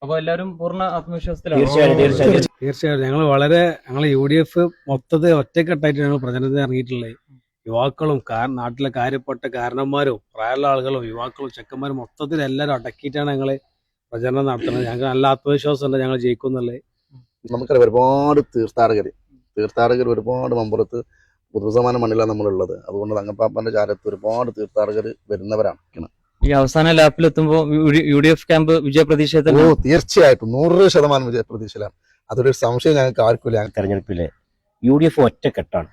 അപ്പൊ എല്ലാവരും പൂർണ്ണ ആത്മവിശ്വാസത്തിലാണ്. തീർച്ചയായും ഞങ്ങൾ UDF മൊത്തത്തിൽ ഒറ്റക്കെട്ടായിട്ട് ഞങ്ങൾ പ്രചരണത്തിന് ഇറങ്ങിയിട്ടുള്ളത്. യുവാക്കളും നാട്ടിലെ കാര്യപ്പെട്ട കാരണന്മാരും പ്രായമുള്ള ആളുകളും യുവാക്കളും ചെക്കന്മാരും മൊത്തത്തിൽ എല്ലാവരും അടക്കിയിട്ടാണ് ഞങ്ങൾ പ്രചരണം നടത്തുന്നത്. ഞങ്ങൾക്ക് നല്ല ആത്മവിശ്വാസമുണ്ട് ഞങ്ങൾ ജയിക്കുന്നുള്ളത്. നമുക്കറിയാം ഒരുപാട് തീർത്ഥാടകർ ഒരുപാട് മമ്പുറത്ത് പൊതുസമാന മണ്ണിലാണ് നമ്മളുള്ളത്. അതുകൊണ്ട് തങ്ങപ്പാപ്പന്റെ ചാരത്ത് ഒരുപാട് തീർത്ഥാടകർ വരുന്നവരാണ്. ഈ അവസാന ലാപ്പിലെത്തുമ്പോൾ UDF ക്യാമ്പ് വിജയപ്രതീക്ഷ? തീർച്ചയായിട്ടും 100% വിജയപ്രതീക്ഷയിലാണ്. അതൊരു സംശയം ഞങ്ങൾക്ക് ആർക്കില്ല. തെരഞ്ഞെടുപ്പിലെ UDF ഒറ്റക്കെട്ടാണ്.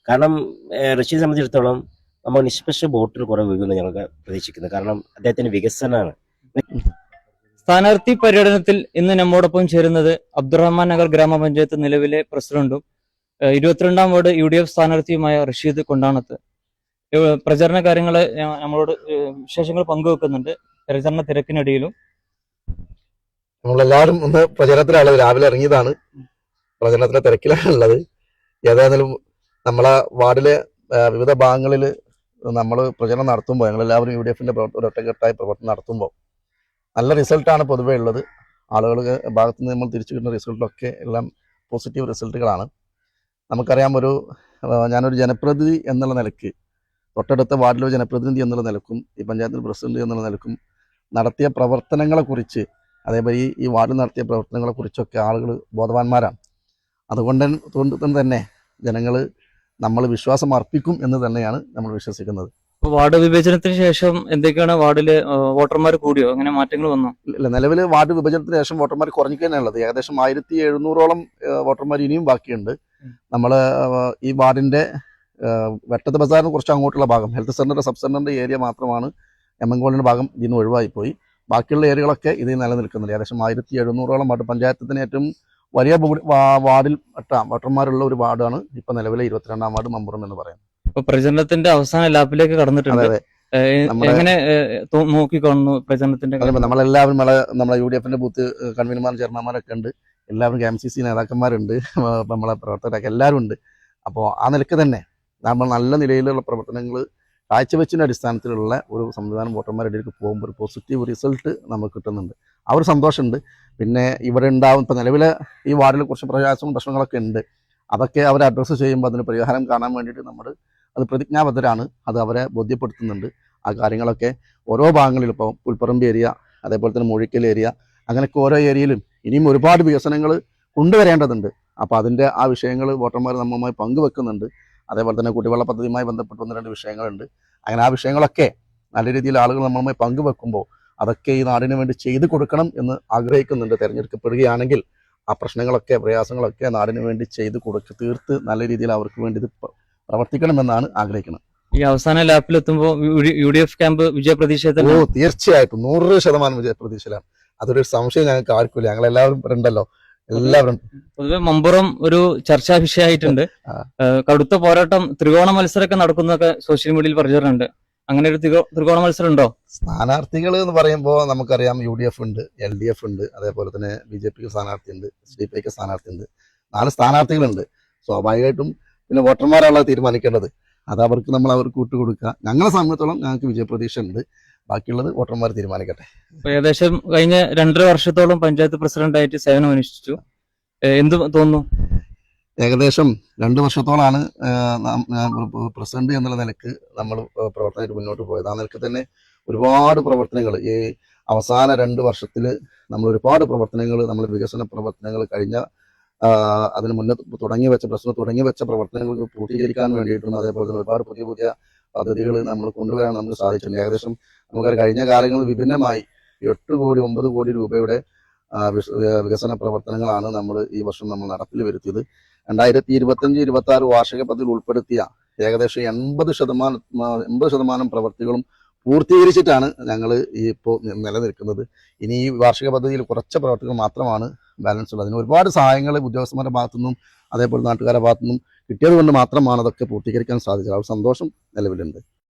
കാരണം റഷീദ് സംബന്ധിച്ചിടത്തോളം നമ്മൾ നിഷ്പക്ഷ വോട്ടിൽ കുറവ് വീഴുമെന്ന് ഞങ്ങൾക്ക് പ്രതീക്ഷിക്കുന്നത്. കാരണം അദ്ദേഹത്തിന്റെ വികസനമാണ്. സ്ഥാനാർത്ഥി പര്യടനത്തിൽ ഇന്ന് നമ്മോടൊപ്പം ചേരുന്നത് അബ്ദുറഹ്മാൻ നഗർ ഗ്രാമപഞ്ചായത്ത് നിലവിലെ പ്രസിഡന്റും 22ാം വാർഡ് UDF സ്ഥാനാർത്ഥിയുമായ റഷീദ് കൊണ്ടാണത്ത് പ്രചരണ കാര്യങ്ങള് നമ്മളോട് വിശേഷങ്ങൾ പങ്കുവെക്കുന്നുണ്ട്. പ്രചരണ തിരക്കിനിടയിലും നമ്മളെല്ലാവരും ഒന്ന് പ്രചരണത്തിലാണുള്ളത്. രാവിലെ ഇറങ്ങിയതാണ്, പ്രചരണത്തിന്റെ തിരക്കിലാണുള്ളത്. ഏതായാലും നമ്മളെ വാർഡിലെ വിവിധ ഭാഗങ്ങളിൽ നമ്മൾ പ്രചരണം നടത്തുമ്പോൾ ഞങ്ങളെല്ലാവരും UDFന്റെ ഒറ്റക്കെട്ടായി പ്രവർത്തനം നടത്തുമ്പോൾ നല്ല റിസൾട്ടാണ് പൊതുവേ ഉള്ളത്. ആളുകൾ ഭാഗത്തു നിന്ന് നമ്മൾ തിരിച്ചു കിട്ടുന്ന റിസൾട്ടൊക്കെ എല്ലാം പോസിറ്റീവ് റിസൾട്ടുകളാണ്. നമുക്കറിയാം, ഞാനൊരു ജനപ്രതിനിധി എന്നുള്ള നിലയ്ക്ക്, തൊട്ടടുത്ത വാർഡിലെ ജനപ്രതിനിധി എന്നുള്ള നിലക്കും ഈ പഞ്ചായത്തിൽ പ്രസിഡന്റ് എന്നുള്ള നിലക്കും നടത്തിയ പ്രവർത്തനങ്ങളെക്കുറിച്ച്, അതേപോലെ ഈ വാർഡിൽ നടത്തിയ പ്രവർത്തനങ്ങളെക്കുറിച്ചൊക്കെ ആളുകൾ ബോധവാന്മാരാണ്. അതുകൊണ്ട് തന്നെ ജനങ്ങൾ നമ്മൾ വിശ്വാസം അർപ്പിക്കും എന്ന് തന്നെയാണ് നമ്മൾ വിശ്വസിക്കുന്നത്. വാർഡ് വിഭജനത്തിന് ശേഷം എന്തൊക്കെയാണ് വാർഡില് വോട്ടർമാർ കൂടിയോ? അങ്ങനെ മാറ്റങ്ങൾ വന്നോ? ഇല്ല, നിലവിൽ വാർഡ് വിഭജനത്തിന് ശേഷം വോട്ടർമാർ കുറഞ്ഞു തന്നെയുള്ളത്. ഏകദേശം 1700ഓളം വോട്ടർമാർ ഇനിയും ബാക്കിയുണ്ട്. നമ്മൾ ഈ വാർഡിന്റെ വെട്ടത്ത് ബസാറിന് കുറച്ച് അങ്ങോട്ടുള്ള ഭാഗം, ഹെൽത്ത് സെന്ററിന്റെ സബ് സെന്ററിന്റെ ഏരിയ മാത്രമാണ് എമ്മൻകോളിന്റെ ഭാഗം ഇതിന് ഒഴിവായിപ്പോയി. ബാക്കിയുള്ള ഏരിയകളൊക്കെ ഇത് നിലനിൽക്കുന്നുണ്ട്. ഏകദേശം 1700ഓളം വാർഡ് പഞ്ചായത്തിന് ഏറ്റവും വലിയ വാർഡിൽ വോട്ടർമാരുള്ള ഒരു വാർഡാണ് ഇപ്പൊ നിലവിലെ 22ാം വാർഡ് മമ്പുറം എന്ന് പറയുന്നത്. ഇപ്പൊ പ്രചരണത്തിന്റെ അവസാന ലാപ്പിലേക്ക് കടന്നിട്ടുണ്ട്. എങ്ങനെ നോക്കിക്കാണുന്നു പ്രചരണത്തിന്റെ? നമ്മളെല്ലാവരും നമ്മളെ UDFന്റെ ബൂത്ത് കൺവീനർമാരും ചെയർമാൻമാരൊക്കെ ഉണ്ട്. എല്ലാവരും KMCC നേതാക്കന്മാരുണ്ട്, നമ്മളെ പ്രവർത്തകരൊക്കെ എല്ലാവരും ഉണ്ട്. അപ്പോൾ ആ നിലയ്ക്ക് തന്നെ നമ്മൾ നല്ല നിലയിലുള്ള പ്രവർത്തനങ്ങൾ കാഴ്ചവെച്ചിൻ്റെ അടിസ്ഥാനത്തിലുള്ള ഒരു സംവിധാനം വോട്ടർമാരുടെ ഇടയിലേക്ക് പോകുമ്പോൾ ഒരു പോസിറ്റീവ് റിസൾട്ട് നമുക്ക് കിട്ടുന്നുണ്ട്. ആ ഒരു സന്തോഷമുണ്ട്. പിന്നെ ഇവിടെ ഉണ്ടാവും, ഇപ്പം നിലവിലെ ഈ വാർഡിൽ കുറച്ച് പ്രശ്നങ്ങളൊക്കെ ഉണ്ട്. അതൊക്കെ അവരെ അഡ്രസ്സ് ചെയ്യുമ്പോൾ അതിന് പരിഹാരം കാണാൻ വേണ്ടിയിട്ട് നമ്മൾ അത് പ്രതിജ്ഞാബദ്ധരാണ്. അത് അവരെ ബോധ്യപ്പെടുത്തുന്നുണ്ട്. ആ കാര്യങ്ങളൊക്കെ ഓരോ ഭാഗങ്ങളിലും, ഇപ്പോൾ പുൽപ്പറമ്പ് ഏരിയ, അതേപോലെ തന്നെ മൂഴിക്കൽ ഏരിയ, അങ്ങനെയൊക്കെ ഓരോ ഏരിയയിലും ഇനിയും ഒരുപാട് വികസനങ്ങൾ കൊണ്ടുവരേണ്ടതുണ്ട്. അപ്പോൾ അതിൻ്റെ ആ വിഷയങ്ങൾ വോട്ടർമാർ നമ്മളുമായി പങ്കുവെക്കുന്നുണ്ട്. അതേപോലെ തന്നെ കുടിവെള്ള പദ്ധതിയുമായി ബന്ധപ്പെട്ട് 1-2 വിഷയങ്ങളുണ്ട്. അങ്ങനെ ആ വിഷയങ്ങളൊക്കെ നല്ല രീതിയിൽ ആളുകൾ നമ്മളുമായി പങ്കുവെക്കുമ്പോൾ അതൊക്കെ ഈ നാടിന് വേണ്ടി ചെയ്തു കൊടുക്കണം എന്ന് ആഗ്രഹിക്കുന്നുണ്ട്. തിരഞ്ഞെടുക്കപ്പെടുകയാണെങ്കിൽ ആ പ്രശ്നങ്ങളൊക്കെ, പ്രയാസങ്ങളൊക്കെ നാടിന് വേണ്ടി ചെയ്തു തീർത്ത് നല്ല രീതിയിൽ അവർക്ക് വേണ്ടി ഇത് പ്രവർത്തിക്കണമെന്നാണ് ആഗ്രഹിക്കുന്നത്. ഈ അവസാന ലാപ്പിലെത്തുമ്പോൾ UDF ക്യാമ്പ് വിജയപ്രതീക്ഷ? തീർച്ചയായിട്ടും 100% വിജയപ്രതീക്ഷയിലാണ്. അതൊരു സംശയം ഞങ്ങൾക്ക് ആർക്കില്ല. ഞങ്ങളെല്ലാവരും ഉണ്ടല്ലോ, എല്ലാവരും. പൊതുവെ മമ്പുറം ഒരു ചർച്ചാ വിഷയമായിട്ടുണ്ട്. കടുത്ത പോരാട്ടം, ത്രികോണ മത്സരമൊക്കെ നടക്കുന്നതൊക്കെ സോഷ്യൽ മീഡിയയിൽ പ്രചാരണമുണ്ട്. അങ്ങനെ ഒരു ത്രികോണ മത്സരം ഉണ്ടോ? സ്ഥാനാർത്ഥികൾ എന്ന് പറയുമ്പോൾ നമുക്കറിയാം, UDF ഉണ്ട്, LDF ഉണ്ട്, അതേപോലെ തന്നെ BJPക്ക് സ്ഥാനാർത്ഥിയുണ്ട്, SDPക്ക് സ്ഥാനാർത്ഥിയുണ്ട്. 4 സ്ഥാനാർത്ഥികളുണ്ട്. സ്വാഭാവികമായിട്ടും പിന്നെ വോട്ടർമാരാണല്ലോ തീരുമാനിക്കേണ്ടത്. അത് അവർക്ക് വിട്ടുകൊടുക്കുക. ഞങ്ങളെ സംബന്ധിച്ചിടത്തോളം ഞങ്ങൾക്ക് വിജയപ്രതീക്ഷ ഉണ്ട്. ബാക്കിയുള്ളത് വോട്ടർമാർ തീരുമാനിക്കട്ടെ. ഏകദേശം കഴിഞ്ഞ 2.5 വർഷത്തോളം പഞ്ചായത്ത് പ്രസിഡന്റായിട്ട് സേവനം അനുഷ്ഠിച്ചു. എന്ത് തോന്നുന്നു? ഏകദേശം 2 വർഷത്തോളാണ് പ്രസിഡന്റ് എന്നുള്ള നിലക്ക് നമ്മൾ പ്രവർത്തനമായിട്ട് മുന്നോട്ട് പോയത്. ആ നിലക്ക് തന്നെ ഒരുപാട് പ്രവർത്തനങ്ങൾ ഈ അവസാന 2 വർഷത്തിൽ നമ്മൾ ഒരുപാട് പ്രവർത്തനങ്ങൾ, നമ്മൾ വികസന പ്രവർത്തനങ്ങൾ കഴിഞ്ഞ അതിന് മുന്നേ തുടങ്ങി വെച്ച പ്രവർത്തനങ്ങൾ പൂർത്തീകരിക്കാൻ വേണ്ടിയിട്ടും, അതേപോലെ തന്നെ ഒരുപാട് പുതിയ പദ്ധതികൾ നമ്മൾ കൊണ്ടുവരാൻ നമുക്ക് സാധിച്ചിട്ടുണ്ട്. ഏകദേശം നമുക്ക് കഴിഞ്ഞ കാലങ്ങളിൽ വിഭിന്നമായി 8 കോടി 9 കോടി രൂപയുടെ വികസന പ്രവർത്തനങ്ങളാണ് നമ്മൾ ഈ വർഷം നമ്മൾ നടപ്പിൽ വരുത്തിയത്. 2025-26 വാർഷിക പദ്ധതിയിൽ ഉൾപ്പെടുത്തിയ ഏകദേശം 80% പ്രവർത്തികളും പൂർത്തീകരിച്ചിട്ടാണ് ഞങ്ങൾ ഇപ്പോൾ നിലനിൽക്കുന്നത്. ഇനി ഈ വാർഷിക പദ്ധതിയിൽ കുറച്ച് പ്രവർത്തികൾ മാത്രമാണ് ബാലൻസ് ഉള്ളത്. അതിന് ഒരുപാട് സഹായങ്ങൾ ഉദ്യോഗസ്ഥന്മാരുടെ ഭാഗത്തുനിന്നും അതേപോലെ നാട്ടുകാരുടെ ഭാഗത്തുനിന്നും കിട്ടിയത് കൊണ്ട് മാത്രമാണ് അതൊക്കെ പൂർത്തീകരിക്കാൻ സാധിച്ചത്. ആ ഒരു സന്തോഷം നിലവിലുണ്ട്.